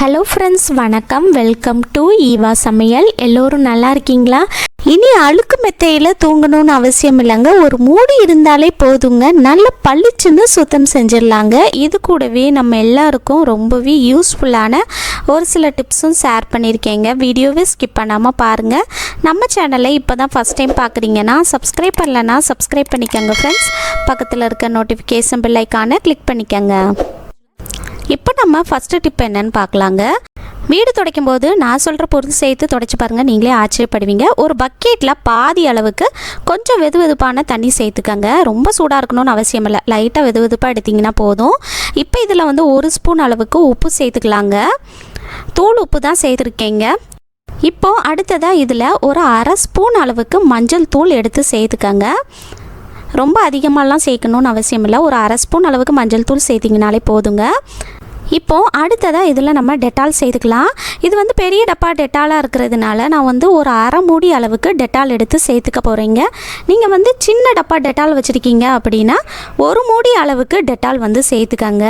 Hello friends, வணக்கம். Welcome to Eva சமையல். எல்லோரும் நல்லா இருக்கீங்களா? இனி அழுக்கு மெத்தையில் தூங்கணும்னு அவசியம் இல்லைங்க. ஒரு மூடி இருந்தாலே போதுங்க, நல்ல பளிச்சுன்னு சுத்தம் செஞ்சிடலாங்க. இது கூடவே நம்ம எல்லாருக்கும் ரொம்பவே யூஸ்ஃபுல்லான ஒரு சில டிப்ஸும் ஷேர் பண்ணியிருக்கேங்க. வீடியோவை ஸ்கிப் பண்ணாமல் பாருங்கள். நம்ம சேனலை இப்போ தான் ஃபஸ்ட் டைம் பார்க்குறீங்கன்னா சப்ஸ்கிரைப் பண்ணலன்னா சப்ஸ்கிரைப் பண்ணிக்கோங்க ஃப்ரெண்ட்ஸ். பக்கத்தில் இருக்க நோட்டிஃபிகேஷன் பெல் ஐக்கானை கிளிக் பண்ணிக்கோங்க. இப்போ நம்ம ஃபஸ்ட்டு டிப் என்னன்னு பார்க்கலாங்க. வீடு துடைக்கும் போது நான் சொல்கிற பொருள் சேர்த்து துடைச்சி பாருங்கள், நீங்களே ஆச்சரியப்படுவீங்க. ஒரு பக்கெட்டில் பாதி அளவுக்கு கொஞ்சம் வெதுவெதுப்பான தண்ணி சேர்த்துக்கங்க. ரொம்ப சூடாக இருக்கணும்னு அவசியம் இல்லை, லைட்டாக வெதுவெதுப்பாக எடுத்திங்கன்னா போதும். இப்போ இதில் வந்து 1 ஸ்பூன் அளவுக்கு உப்பு சேர்த்துக்கலாங்க. தூள் உப்பு தான் சேர்த்துருக்கேங்க. இப்போது அடுத்ததாக இதில் ஒரு 1/2 ஸ்பூன் அளவுக்கு மஞ்சள் தூள் எடுத்து சேர்த்துக்கங்க. ரொம்ப அதிகமாகலாம் சேர்க்கணுன்னு அவசியம் இல்லை, ஒரு 1/2 ஸ்பூன் அளவுக்கு மஞ்சள் தூள் சேர்த்திங்கனாலே போதுங்க. இப்போது அடுத்ததாக இதில் நம்ம டெட்டால் சேர்த்துக்கலாம். இது வந்து பெரிய டப்பா டெட்டாலாக இருக்கிறதுனால நான் வந்து ஒரு 1/2 மூடி அளவுக்கு டெட்டால் எடுத்து சேர்த்துக்க போகிறீங்க. நீங்கள் வந்து சின்ன டப்பா டெட்டால் வச்சுருக்கீங்க அப்படின்னா 1 மூடி அளவுக்கு டெட்டால் வந்து சேர்த்துக்கங்க.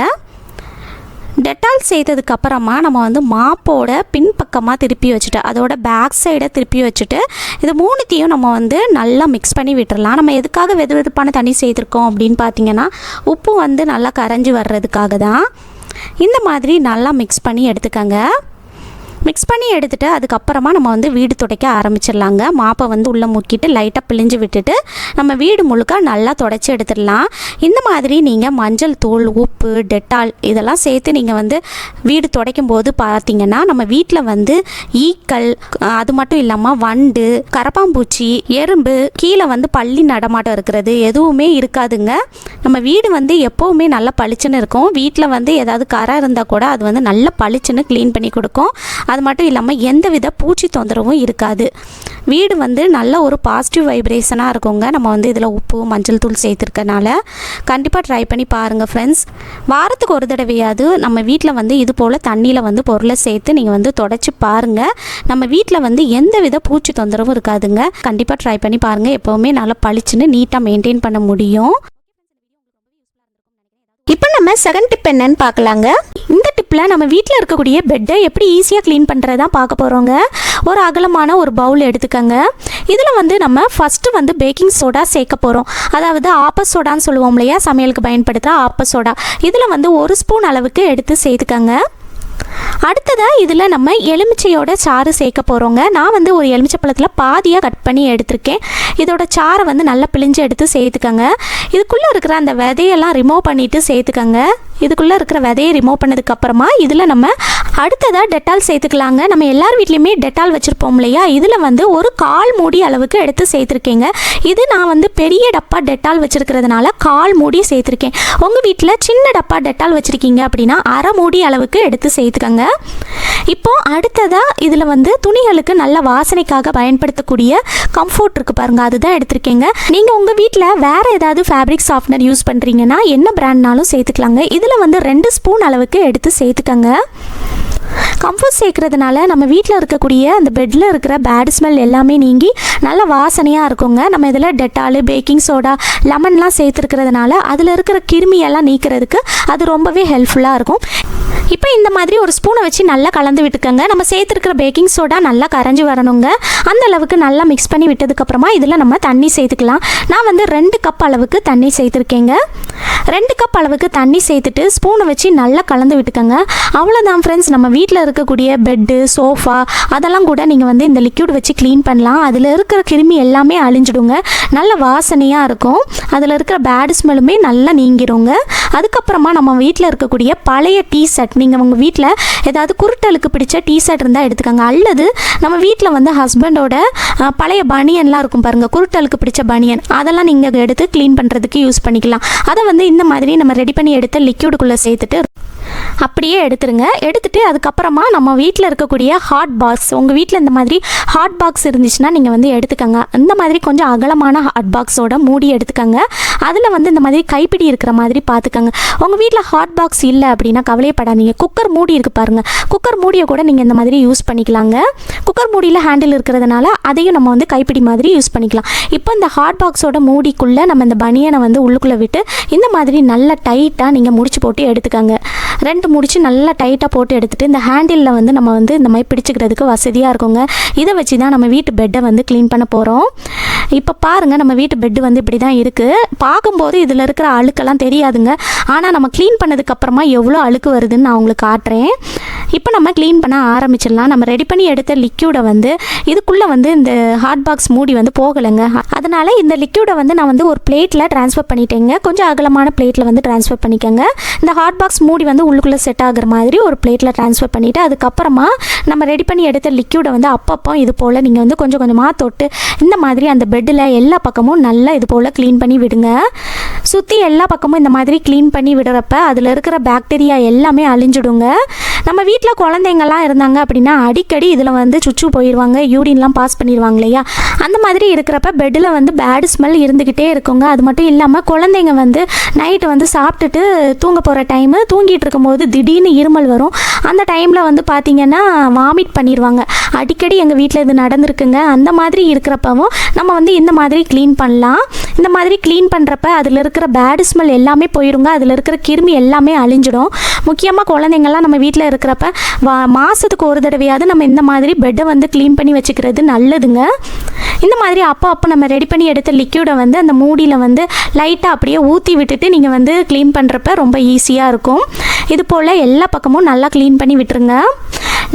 டெட்டால் சேர்த்ததுக்கப்புறமா நம்ம வந்து மாப்போட பின்பக்கமாக திருப்பி வச்சுட்டு அதோட பேக் சைடை திருப்பி வச்சுட்டு இது 3த்தையும் நம்ம வந்து நல்லா மிக்ஸ் பண்ணி விட்டுறலாம். நம்ம எதுக்காக வெதுவெதுப்பான தண்ணி சேர்த்துருக்கோம் அப்படின்னு பார்த்தீங்கன்னா உப்பு வந்து நல்லா கரைஞ்சி வர்றதுக்காக தான். இந்த மாதிரி நல்லா மிக்ஸ் பண்ணி எடுத்துக்கங்க. மிக்ஸ் பண்ணி எடுத்துகிட்டு அதுக்கப்புறமா நம்ம வந்து வீடு துடைக்க ஆரம்பிச்சிடலாங்க. மாப்பை வந்து உள்ளே முக்கிட்டு லைட்டாக பிழிஞ்சு விட்டுட்டு நம்ம வீடு முழுக்க நல்லா துடைச்சி எடுத்துடலாம். இந்த மாதிரி நீங்கள் மஞ்சள் தூள், உப்பு, டெட்டால் இதெல்லாம் சேர்த்து நீங்கள் வந்து வீடு துடைக்கும் போது பார்த்தீங்கன்னா நம்ம வீட்டில் வந்து ஈக்கள், அது மட்டும் இல்லாமல் வண்டு, கரப்பாம்பூச்சி, எறும்பு, கீழே வந்து பள்ளி நடமாட்டம் இருக்கிறது எதுவுமே இருக்காதுங்க. நம்ம வீடு வந்து எப்போவுமே நல்லா பளிச்சுன்னு இருக்கும். வீட்டில் வந்து ஏதாவது கரை இருந்தால் கூட அது வந்து நல்லா பளிச்சுன்னு க்ளீன் பண்ணி கொடுக்கும். அது மட்டும் இல்லாமல் எந்தவித பூச்சி தொந்தரவும் இருக்காது. வீடு வந்து நல்ல ஒரு பாசிட்டிவ் வைப்ரேஷனாக இருக்குங்க. நம்ம வந்து இதில் உப்பு, மஞ்சள் தூள் சேர்த்துருக்கனால கண்டிப்பாக ட்ரை பண்ணி பாருங்கள் ஃப்ரெண்ட்ஸ். வாரத்துக்கு ஒரு தடவையாவது நம்ம வீட்டில் வந்து இது போல் தண்ணியில் வந்து பொருளை சேர்த்து நீங்கள் வந்து தொடச்சி பாருங்கள். நம்ம வீட்டில் வந்து எந்தவித பூச்சி தொந்தரவும் இருக்காதுங்க. கண்டிப்பாக ட்ரை பண்ணி பாருங்கள். எப்போவுமே நல்லா பளிச்சுன்னு நீட்டாக மெயின்டைன் பண்ண முடியும். இப்போ நம்ம செகண்ட் டிப் என்னன்னு பார்க்கலாங்க. இந்த டிப்பில் நம்ம வீட்டில் இருக்கக்கூடிய பெட்டை எப்படி ஈஸியாக க்ளீன் பண்ணுறதான் பார்க்க போகிறோங்க. ஒரு அகலமான ஒரு பவுல் எடுத்துக்கங்க. இதில் வந்து நம்ம ஃபஸ்ட்டு வந்து பேக்கிங் சோடா சேர்க்க போகிறோம். அதாவது ஆப்ப சோடான்னு சொல்லுவோம் இல்லையா, சமையலுக்கு பயன்படுத்துகிற ஆப்ப சோடா. இதில் வந்து 1 ஸ்பூன் அளவுக்கு எடுத்து சேர்த்துக்கங்க. அடுத்ததாக இதில் நம்ம எலுமிச்சையோட சாறு சேர்க்க போகிறோங்க. நான் வந்து ஒரு எலுமிச்சை பழத்தில் பாதியாக கட் பண்ணி எடுத்திருக்கேன். இதோட சாறை வந்து நல்லா பிழிஞ்சு எடுத்து சேர்த்துக்கங்க. இதுக்குள்ளே இருக்கிற அந்த விதையெல்லாம் ரிமூவ் பண்ணிவிட்டு சேர்த்துக்கங்க. இதுக்குள்ளே இருக்கிற விதையை ரிமூவ் பண்ணதுக்கப்புறமா இதில் நம்ம அடுத்ததாக டெட்டால் சேர்த்துக்கலாங்க. நம்ம எல்லார் வீட்லேயுமே டெட்டால் வச்சுருப்போம் இல்லையா, இதில் வந்து ஒரு 1/4 மூடி அளவுக்கு எடுத்து சேர்த்துருக்கேங்க. இது நான் வந்து பெரிய டப்பா டெட்டால் வச்சுருக்கிறதுனால 1/4 மூடி சேர்த்துருக்கேன். உங்கள் வீட்டில் சின்ன டப்பா டெட்டால் வச்சுருக்கீங்க அப்படின்னா 1/2 மூடி அளவுக்கு எடுத்து சேர்த்துக்கங்க. இப்போது அடுத்ததாக இதில் வந்து துணிகளுக்கு நல்ல வாசனைக்காக பயன்படுத்தக்கூடிய கம்ஃபோர்ட் இருக்குது பாருங்கள், அதுதான் எடுத்திருக்கேங்க. நீங்கள் உங்கள் வீட்டில் வேறு ஏதாவது ஃபேப்ரிக் சாஃப்ட்னர் யூஸ் பண்ணுறீங்கன்னா என்ன பிராண்ட்னாலும் சேர்த்துக்கலாங்க. இதில் வந்து 2 ஸ்பூன் அளவுக்கு எடுத்து சேர்த்துக்கங்க. கம்ஃபோர்ட் சேர்க்கறதுனால நம்ம வீட்டில் இருக்கக்கூடிய அந்த பெட்டில் இருக்கிற பேட் ஸ்மெல் எல்லாமே நீங்கி நல்ல வாசனையாக இருக்குங்க. நம்ம இதில் டெட்டால், பேக்கிங் சோடா, லெமன்லாம் சேர்த்துருக்கிறதுனால அதில் இருக்கிற கிருமியெல்லாம் நீக்கிறதுக்கு அது ரொம்பவே ஹெல்ப்ஃபுல்லாக இருக்கும். இப்போ இந்த மாதிரி ஒரு ஸ்பூனை வச்சு நல்லா கலந்து விட்டுக்கோங்க. நம்ம சேர்த்துருக்கிற பேக்கிங் சோடா நல்லா கரைஞ்சி வரணுங்க. அந்த அளவுக்கு நல்லா மிக்ஸ் பண்ணி விட்டதுக்கப்புறமா இதில் நம்ம தண்ணி சேர்த்துக்கலாம். நான் வந்து 2 கப் அளவுக்கு தண்ணி சேர்த்துருக்கேங்க. 2 கப் அளவுக்கு தண்ணி சேர்த்துட்டு ஸ்பூனை வச்சு நல்லா கலந்து விட்டுக்கோங்க. அவ்வளோதான் ஃப்ரெண்ட்ஸ், நம்ம வீட்டில் இருக்கக்கூடிய பெட்டு, சோஃபா அதெல்லாம் கூட நீங்கள் வந்து இந்த லிக்யூட் வச்சு க்ளீன் பண்ணலாம். அதில் இருக்கிற கிருமி எல்லாமே அழிஞ்சிடுங்க. நல்ல வாசனையாக இருக்கும். அதில் இருக்கிற பேட் ஸ்மெல்லுமே நல்லா நீங்கிடுங்க. அதுக்கப்புறமா நம்ம வீட்டில் இருக்கக்கூடிய பழைய டீ ஷர்ட், நீங்கள் உங்கள் வீட்டில் ஏதாவது குருட்டலுக்கு பிடிச்ச டீ ஷர்ட் இருந்தால் எடுத்துக்கோங்க. அல்லது நம்ம வீட்டில் வந்து ஹஸ்பண்டோட பழைய பனியன்லாம் இருக்கும் பாருங்கள், குருட்டலுக்கு பிடிச்ச பனியன், அதெல்லாம் நீங்கள் எடுத்து க்ளீன் பண்ணுறதுக்கு யூஸ் பண்ணிக்கலாம். அதை வந்து இந்த மாதிரி நம்ம ரெடி பண்ணி எடுத்து லிக்யூடுக்குள்ளே சேர்த்துட்டு அப்படியே எடுத்துருங்க. எடுத்துகிட்டு அதுக்கப்புறமா நம்ம வீட்டில் இருக்கக்கூடிய ஹாட் பாக்ஸ், உங்கள் வீட்டில் இந்த மாதிரி ஹாட் பாக்ஸ் இருந்துச்சுன்னா நீங்கள் வந்து எடுத்துக்கோங்க. இந்த மாதிரி கொஞ்சம் அகலமான ஹாட் பாக்ஸோட மூடி எடுத்துக்கோங்க. அதில் வந்து இந்த மாதிரி கைப்பிடி இருக்கிற மாதிரி பார்த்துக்கோங்க. உங்கள் வீட்டில் ஹாட் பாக்ஸ் இல்லை அப்படின்னா கவலையப்படாதீங்க, குக்கர் மூடி இருக்குது பாருங்கள், குக்கர் மூடியை கூட நீங்கள் இந்த மாதிரி யூஸ் பண்ணிக்கலாங்க. குக்கர் மூடியில் ஹேண்டில் இருக்கிறதுனால அதையும் நம்ம வந்து கைப்பிடி மாதிரி யூஸ் பண்ணிக்கலாம். இப்போ இந்த ஹாட் பாக்ஸோட மூடிக்குள்ளே நம்ம இந்த பனியனை வந்து உள்ளுக்குள்ளே விட்டு இந்த மாதிரி நல்லா டைட்டாக நீங்கள் முடிச்சு போட்டு எடுத்துக்கோங்க. 2 முடிச்சு நல்லா டைட்டாக போட்டு எடுத்துகிட்டு இந்த ஹேண்டிலில் வந்து நம்ம வந்து இந்த மாதிரி பிடிச்சிக்கிறதுக்கு வசதியாக இருக்குங்க. இதை வச்சு தான் நம்ம வீட்டு பெட்டை வந்து க்ளீன் பண்ண போகிறோம். இப்போ பாருங்கள், நம்ம வீட்டு பெட்டு வந்து இப்படி தான் இருக்குது. பார்க்கும்போது இதில் இருக்கிற அழுக்கெல்லாம் தெரியாதுங்க. ஆனால் நம்ம க்ளீன் பண்ணதுக்கப்புறமா எவ்வளோ அழுக்கு வருதுன்னு நான் உங்களுக்கு காட்டுறேன். இப்போ நம்ம க்ளீன் பண்ண ஆரம்பிச்சிடலாம். நம்ம ரெடி பண்ணி எடுத்த லிக்யூடை வந்து இதுக்குள்ளே வந்து இந்த ஹாட் பாக்ஸ் மூடி வந்து போகலைங்க. அதனால் இந்த லிக்யூடை வந்து நான் வந்து ஒரு பிளேட்டில் ட்ரான்ஸ்ஃபர் பண்ணிட்டேங்க. கொஞ்சம் அகலமான பிளேட்டில் வந்து ட்ரான்ஸ்ஃபர் பண்ணிக்கோங்க. இந்த ஹாட் பாக்ஸ் மூடி வந்து உள்ளுக்குள்ளே செட் ஆகிற மாதிரி ஒரு பிளேட்டில் ட்ரான்ஸ்ஃபர் பண்ணிவிட்டு அதுக்கப்புறமா நம்ம ரெடி பண்ணி எடுத்த லிக்யூடை வந்து அப்பப்போ இது போல் நீங்கள் வந்து கொஞ்சம் கொஞ்சமாக தொட்டு இந்த மாதிரி அந்த பெட்டில் எல்லா பக்கமும் நல்லா இது போல் க்ளீன் பண்ணி விடுங்க. சுற்றி எல்லா பக்கமும் இந்த மாதிரி க்ளீன் பண்ணி விடுறப்ப அதில் இருக்கிற பாக்டீரியா எல்லாமே அழிஞ்சிடுங்க. நம்ம வீட்டில் குழந்தைங்கள்லாம் இருந்தாங்க அப்படின்னா அடிக்கடி இதில் வந்து சுச்சு போயிடுவாங்க, யூரின்லாம் பாஸ் பண்ணிடுவாங்க இல்லையா. அந்த மாதிரி இருக்கிறப்ப பெட்டில் வந்து பேட் ஸ்மெல் இருந்துக்கிட்டே இருக்குங்க. அது மட்டும் இல்லாமல் குழந்தைங்க வந்து நைட்டு வந்து சாப்பிட்டுட்டு தூங்க போகிற டைமு தூங்கிட்டு இருக்கும்போது திடீர்னு இருமல் வரும். அந்த டைமில் வந்து பார்த்திங்கன்னா வாமிட் பண்ணிடுவாங்க. அடிக்கடி எங்கள் வீட்டில் இது நடந்திருக்குங்க. அந்த மாதிரி இருக்கிறப்பவும் நம்ம வந்து இந்த மாதிரி க்ளீன் பண்ணலாம். இந்த மாதிரி க்ளீன் பண்ணுறப்ப அதில் இருக்கிற பேட் ஸ்மெல் எல்லாமே போயிடுங்க. அதில் இருக்கிற கிருமி எல்லாமே அழிஞ்சிடும். முக்கியமாக குழந்தைங்கள்லாம் நம்ம வீட்டில் இருக்கிறப்ப மாதத்துக்கு ஒரு தடவையாவது நம்ம இந்த மாதிரி பெட்டை வந்து க்ளீன் பண்ணி வச்சுக்கிறது நல்லதுங்க. இந்த மாதிரி அப்போ நம்ம ரெடி பண்ணி எடுத்த லிக்யூடை வந்து அந்த மூடியில் வந்து லைட்டாக அப்படியே ஊற்றி விட்டுட்டு நீங்கள் வந்து க்ளீன் பண்ணுறப்ப ரொம்ப ஈஸியாக இருக்கும். இது போல் எல்லா பக்கமும் நல்லா க்ளீன் பண்ணி விட்டுருங்க.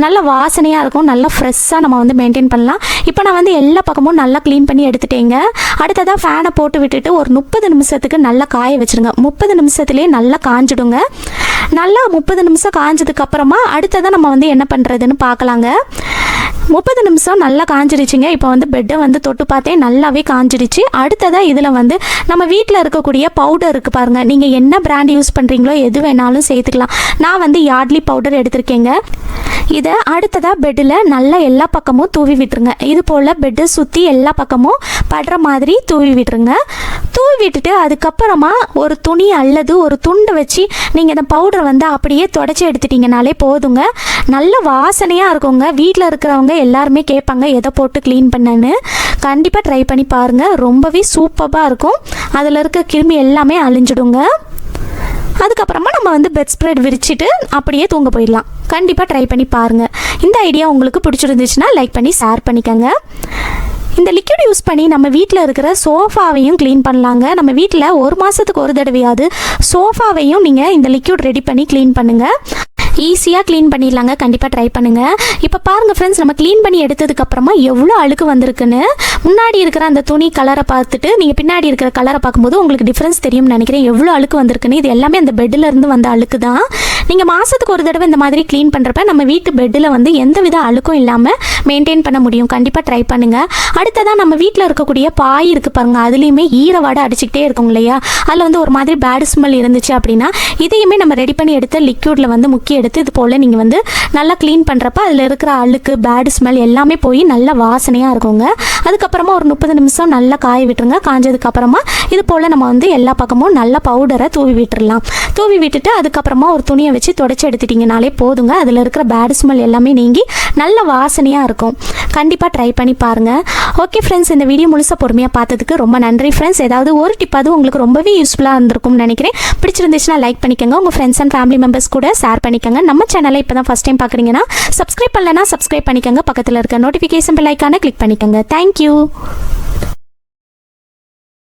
நல்ல வாசனையாக இருக்கும், நல்லா ஃப்ரெஷ்ஷாக நம்ம வந்து மெயின்டைன் பண்ணலாம். இப்போ நான் வந்து எல்லா பக்கமும் நல்லா க்ளீன் பண்ணி எடுத்துட்டேங்க. அடுத்ததாக ஃபேனை போட்டு விட்டுட்டு ஒரு 30 நிமிஷத்துக்கு நல்லா காய வச்சுருங்க. 30 நிமிஷத்துலேயே நல்லா காஞ்சிடுங்க. நல்லா 30 நிமிஷம் காஞ்சதுக்கப்புறமா அடுத்ததாக நம்ம வந்து என்ன பண்ணுறதுன்னு பார்க்கலாங்க. 30 நிமிஷம் நல்லா காஞ்சிடுச்சிங்க. இப்போ வந்து பெட்டை வந்து தொட்டு பார்த்தே நல்லாவே காஞ்சிடுச்சு. அடுத்ததாக இதில் வந்து நம்ம வீட்டில் இருக்கக்கூடிய பவுடர் இருக்குது பாருங்கள். நீங்கள் என்ன பிராண்ட் யூஸ் பண்ணுறீங்களோ எது வேணாலும் சேர்த்துக்கலாம். நான் வந்து யார்ட்லி பவுடர் எடுத்திருக்கேங்க. இதை அடுத்ததாக பெட்டில் நல்லா எல்லா பக்கமும் தூவி விட்டுருங்க. இது போல் பெட்டை சுற்றி எல்லா பக்கமும் படுற மாதிரி தூவி விட்டுருங்க. தூவி விட்டுட்டு அதுக்கப்புறமா ஒரு துணி அல்லது ஒரு துண்டை வச்சு நீங்கள் இந்த பவுடரை வந்து அப்படியே தொடச்சி எடுத்துட்டிங்கனாலே போதுங்க. நல்ல வாசனையாக இருக்குங்க. வீட்டில் இருக்கிறவங்க எல்லாருமே கேட்பாங்க எதை போட்டு க்ளீன் பண்ணேன்னு. கண்டிப்பாக ட்ரை பண்ணி பாருங்கள். ரொம்பவே சூப்பராக இருக்கும். அதில் இருக்க கிருமி எல்லாமே அழிஞ்சிடுங்க. அதுக்கப்புறமா நம்ம வந்து பெட் ஸ்ப்ரெட் விரிச்சிட்டு அப்படியே தூங்க போயிடலாம். கண்டிப்பாக ட்ரை பண்ணி பாருங்கள். இந்த ஐடியா உங்களுக்கு பிடிச்சிருந்துச்சுன்னா லைக் பண்ணி ஷேர் பண்ணிக்கோங்க. இந்த லிக்விட் யூஸ் பண்ணி நம்ம வீட்டில் இருக்கிற சோஃபாவையும் க்ளீன் பண்ணலாங்க. நம்ம வீட்டில் ஒரு மாதத்துக்கு ஒரு தடவையாவது சோஃபாவையும் நீங்கள் இந்த லிக்விட் ரெடி பண்ணி க்ளீன் பண்ணுங்கள். ஈஸியாக க்ளீன் பண்ணிடலாங்க. கண்டிப்பாக ட்ரை பண்ணுங்கள். இப்போ பாருங்கள் ஃப்ரெண்ட்ஸ், நம்ம க்ளீன் பண்ணி எடுத்ததுக்கப்புறமா எவ்வளோ அழுக்கு வந்திருக்குன்னு. முன்னாடி இருக்கிற அந்த துணி கலரை பார்த்துட்டு நீங்கள் பின்னாடி இருக்கிற கலரை பார்க்கும்போது உங்களுக்கு டிஃப்ரென்ஸ் தெரியும்னு நினைக்கிறேன். எவ்வளோ அழுக்கு வந்திருக்குன்னு. இது எல்லாமே அந்த பெட்டில் இருந்து வந்த அழுக்கு தான். நீங்கள் மாதத்துக்கு ஒரு தடவை இந்த மாதிரி க்ளீன் பண்ணுறப்ப நம்ம வீட்டு பெட்டில் வந்து எந்த வித அழுக்கும் இல்லாமல் மெயின்டைன் பண்ண முடியும். கண்டிப்பாக ட்ரை பண்ணுங்கள். அடுத்ததாக நம்ம வீட்டில் இருக்கக்கூடிய பாய் இருக்குது பாருங்கள். அதுலேயுமே ஈரவாடை அடிச்சுக்கிட்டே இருக்கும் இல்லையா. அதில் வந்து ஒரு மாதிரி பேட் ஸ்மெல் இருந்துச்சு அப்படின்னா இதையுமே நம்ம ரெடி பண்ணி எடுத்த லிக்யூடில் வந்து முக்கிய எடுத்து இது போல் நீங்கள் வந்து நல்லா க்ளீன் பண்ணுறப்ப அதில் இருக்கிற அழுக்கு பேட் ஸ்மெல் எல்லாமே போய் நல்ல வாசனையாக இருக்குங்க. அதுக்கப்புறமா ஒரு 30 நிமிஷம் நல்லா காய விட்டுருங்க. காஞ்சதுக்கப்புறமா இது போல் நம்ம வந்து எல்லா பக்கமும் நல்லா பவுடரை தூவி விட்டுடலாம். தூவி விட்டுட்டு அதுக்கப்புறமா ஒரு துணியை வச்சு தொடச்சி எடுத்துட்டிங்கனாலே போதுங்க. அதில் இருக்கிற பேட் ஸ்மெல் எல்லாமே நீங்கி நல்ல வாசனையாக இருக்கும். கண்டிப்பாக ட்ரை பண்ணி பாருங்கள். ஓகே ஃப்ரெண்ட்ஸ், இந்த வீடியோ முழுசாக பொறுமையாக பார்த்ததுக்கு ரொம்ப நன்றி ஃப்ரெண்ட்ஸ். ஏதாவது ஒரு டிப்பாவது உங்களுக்கு ரொம்பவே யூஸ்ஃபுல்லாக இருந்திருக்கும்னு நினைக்கிறேன். பிடிச்சிருந்துச்சுன்னா லைக் பண்ணிக்கோங்க. உங்கள் ஃப்ரெண்ட்ஸ் அண்ட் ஃபேமிலி மெம்பர்ஸ் கூட ஷேர் பண்ணிக்கோங்க. நம்ம சேனலை இப்போ தான் ஃபஸ்ட் டைம் பார்க்குறீங்கன்னா சப்ஸ்கிரைப் பண்ணலைன்னா சப்ஸ்கிரைப் பண்ணிக்கோங்க. பக்கத்தில் இருக்க நோட்டிஃபிகேஷன் பெல் ஐக்கானை கிளிக் பண்ணிக்கோங்க. தேங்க்யூ.